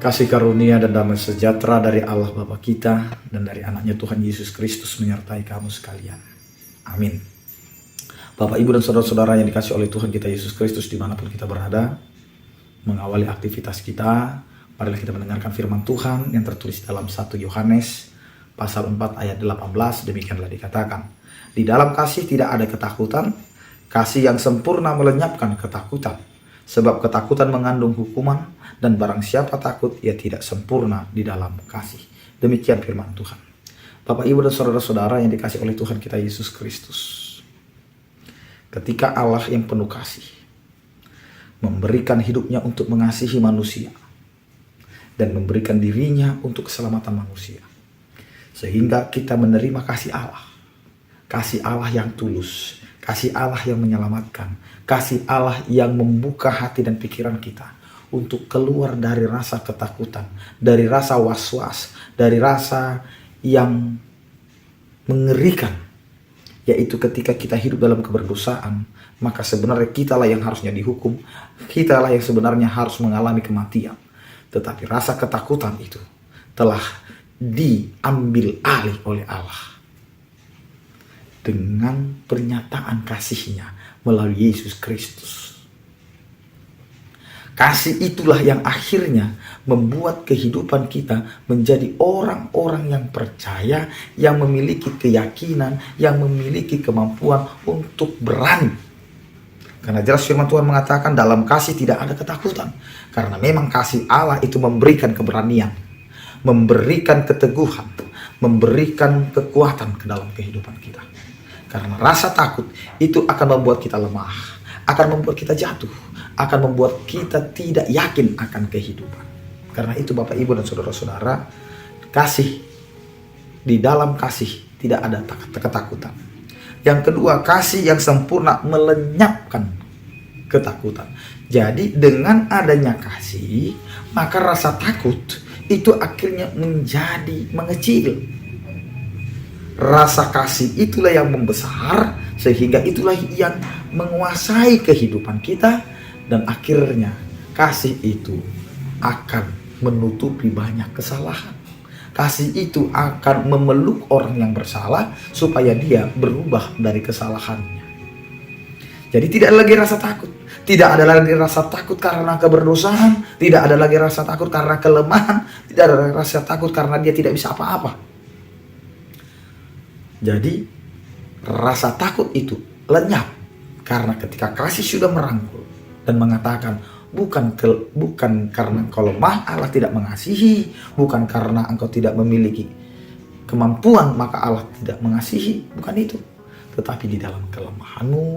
Kasih karunia dan damai sejahtera dari Allah Bapa kita dan dari anaknya Tuhan Yesus Kristus menyertai kamu sekalian. Amin. Bapak, Ibu, dan saudara-saudara yang dikasih oleh Tuhan kita Yesus Kristus dimanapun kita berada, mengawali aktivitas kita, marilah kita mendengarkan firman Tuhan yang tertulis dalam 1 Yohanes pasal 4 ayat 18. Demikianlah dikatakan, di dalam kasih tidak ada ketakutan, kasih yang sempurna melenyapkan ketakutan, sebab ketakutan mengandung hukuman, dan barang siapa takut, ia tidak sempurna di dalam kasih. Demikian firman Tuhan. Bapak, Ibu, dan saudara-saudara yang dikasih oleh Tuhan kita Yesus Kristus, ketika Allah yang penuh kasih memberikan hidupnya untuk mengasihi manusia dan memberikan dirinya untuk keselamatan manusia, sehingga kita menerima kasih Allah yang tulus, kasih Allah yang menyelamatkan, kasih Allah yang membuka hati dan pikiran kita untuk keluar dari rasa ketakutan, dari rasa was-was, dari rasa yang mengerikan, yaitu ketika kita hidup dalam keberdosaan, maka sebenarnya kitalah yang harusnya dihukum, kitalah yang sebenarnya harus mengalami kematian. Tetapi rasa ketakutan itu telah diambil alih oleh Allah dengan pernyataan kasih-Nya melalui Yesus Kristus. Kasih itulah yang akhirnya membuat kehidupan kita menjadi orang-orang yang percaya, yang memiliki keyakinan, yang memiliki kemampuan untuk berani. Karena jelas firman Tuhan mengatakan dalam kasih tidak ada ketakutan. Karena memang kasih Allah itu memberikan keberanian, memberikan keteguhan, memberikan kekuatan ke dalam kehidupan kita. Karena rasa takut itu akan membuat kita lemah, akan membuat kita jatuh, akan membuat kita tidak yakin akan kehidupan. Karena itu Bapak, Ibu, dan saudara-saudara, kasih, di dalam kasih tidak ada ketakutan. Yang kedua, kasih yang sempurna melenyapkan ketakutan. Jadi dengan adanya kasih, maka rasa takut itu akhirnya menjadi mengecil. Rasa kasih itulah yang membesar, sehingga itulah yang menguasai kehidupan kita, dan akhirnya kasih itu akan menutupi banyak kesalahan. Kasih itu akan memeluk orang yang bersalah supaya dia berubah dari kesalahannya. Jadi tidak ada lagi rasa takut. Tidak ada lagi rasa takut karena keberdosaan. Tidak ada lagi rasa takut karena kelemahan. Tidak ada lagi rasa takut karena dia tidak bisa apa-apa. Jadi rasa takut itu lenyap karena ketika kasih sudah merangkul dan mengatakan bukan karena engkau lemah Allah tidak mengasihi, bukan karena engkau tidak memiliki kemampuan maka Allah tidak mengasihi, bukan itu. Tetapi di dalam kelemahanmu,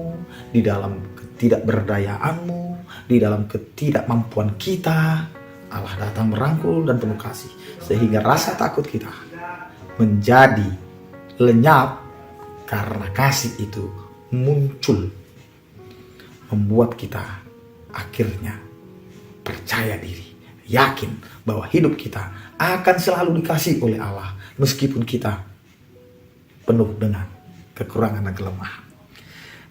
di dalam ketidakberdayaanmu, di dalam ketidakmampuan kita, Allah datang merangkul dan penuh kasih, sehingga rasa takut kita menjadi lenyap karena kasih itu muncul, membuat kita akhirnya percaya diri, yakin bahwa hidup kita akan selalu dikasihi oleh Allah meskipun kita penuh dengan kekurangan dan kelemahan.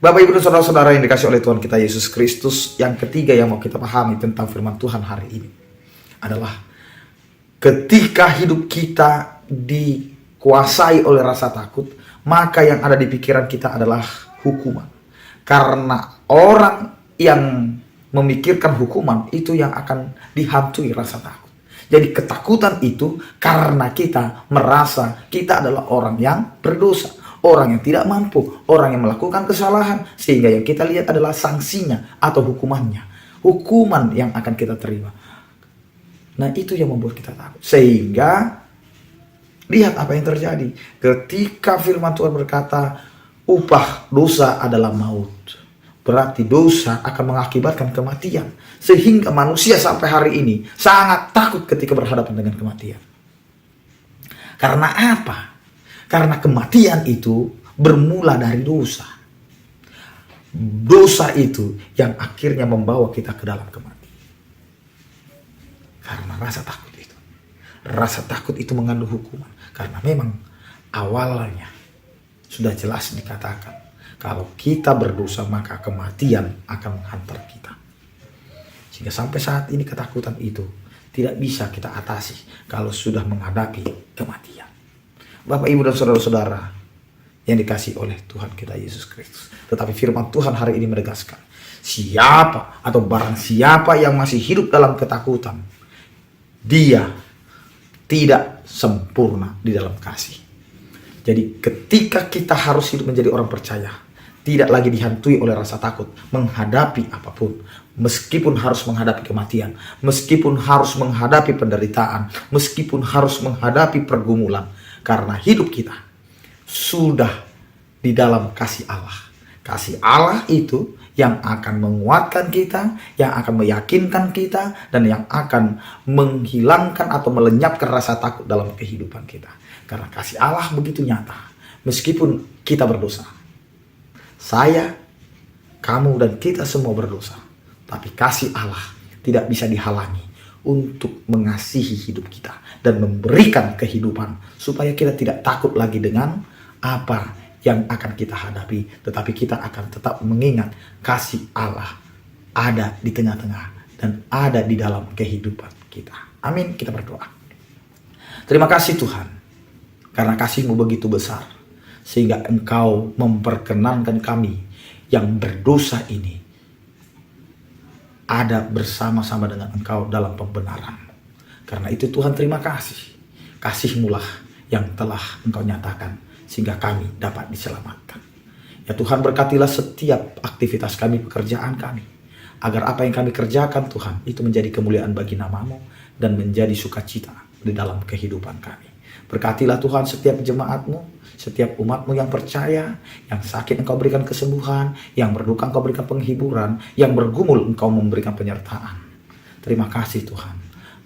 Bapak, Ibu, dan saudara-saudara yang dikasihi oleh Tuhan kita Yesus Kristus, yang ketiga yang mau kita pahami tentang firman Tuhan hari ini adalah ketika hidup kita dikuasai oleh rasa takut, maka yang ada di pikiran kita adalah hukuman. Karena orang yang memikirkan hukuman itu yang akan dihantui rasa takut. Jadi ketakutan itu karena kita merasa kita adalah orang yang berdosa, orang yang tidak mampu, orang yang melakukan kesalahan, sehingga yang kita lihat adalah sanksinya atau hukumannya, hukuman yang akan kita terima. Nah, itu yang membuat kita takut. Sehingga lihat apa yang terjadi ketika firman Tuhan berkata upah dosa adalah maut. Berarti dosa akan mengakibatkan kematian. Sehingga manusia sampai hari ini sangat takut ketika berhadapan dengan kematian. Karena apa? Karena kematian itu bermula dari dosa. Dosa itu yang akhirnya membawa kita ke dalam kematian. Karena rasa takut itu. Rasa takut itu mengandung hukuman. Karena memang awalnya sudah jelas dikatakan, kalau kita berdosa maka kematian akan menghantar kita. Sehingga sampai saat ini ketakutan itu tidak bisa kita atasi kalau sudah menghadapi kematian. Bapak, Ibu, dan saudara-saudara yang dikasihi oleh Tuhan kita Yesus Kristus. Tetapi firman Tuhan hari ini menegaskan, siapa atau barang siapa yang masih hidup dalam ketakutan, dia tidak sempurna di dalam kasih. Jadi ketika kita harus hidup menjadi orang percaya, tidak lagi dihantui oleh rasa takut menghadapi apapun, meskipun harus menghadapi kematian, meskipun harus menghadapi penderitaan, meskipun harus menghadapi pergumulan, karena hidup kita sudah di dalam kasih Allah. Kasih Allah itu yang akan menguatkan kita, yang akan meyakinkan kita, dan yang akan menghilangkan atau melenyapkan rasa takut dalam kehidupan kita. Karena kasih Allah begitu nyata, meskipun kita berdosa. Saya, kamu, dan kita semua berdosa. Tapi kasih Allah tidak bisa dihalangi untuk mengasihi hidup kita dan memberikan kehidupan supaya kita tidak takut lagi dengan apa yang akan kita hadapi, tetapi kita akan tetap mengingat kasih Allah ada di tengah-tengah dan ada di dalam kehidupan kita. Amin. Kita berdoa. Terima kasih Tuhan, karena kasih-Mu begitu besar, sehingga Engkau memperkenankan kami yang berdosa ini ada bersama-sama dengan Engkau dalam pembenaran. Karena itu Tuhan, terima kasih. Kasih-Mu lah yang telah Engkau nyatakan sehingga kami dapat diselamatkan. Ya Tuhan, berkatilah setiap aktivitas kami, pekerjaan kami, agar apa yang kami kerjakan Tuhan itu menjadi kemuliaan bagi nama-Mu dan menjadi sukacita di dalam kehidupan kami. Berkatilah Tuhan setiap jemaat-Mu, setiap umat-Mu yang percaya, yang sakit Engkau berikan kesembuhan, yang berduka Engkau berikan penghiburan, yang bergumul Engkau memberikan penyertaan. Terima kasih Tuhan.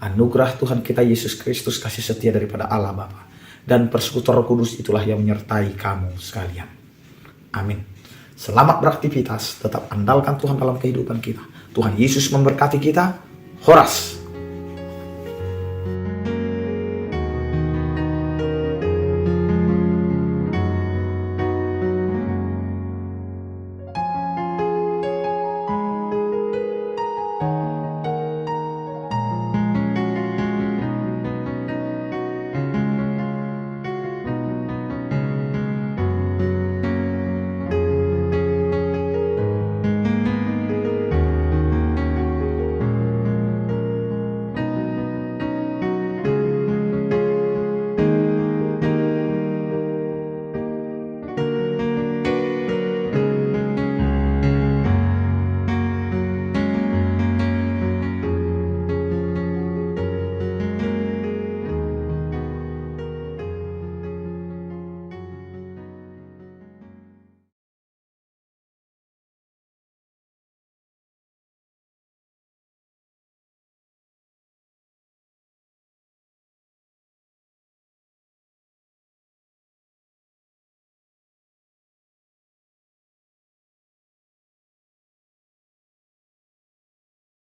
Anugerah Tuhan kita Yesus Kristus, kasih setia daripada Allah Bapa, dan persekutuan Roh Kudus itulah yang menyertai kamu sekalian. Amin. Selamat beraktivitas, tetap andalkan Tuhan dalam kehidupan kita. Tuhan Yesus memberkati kita. Horas.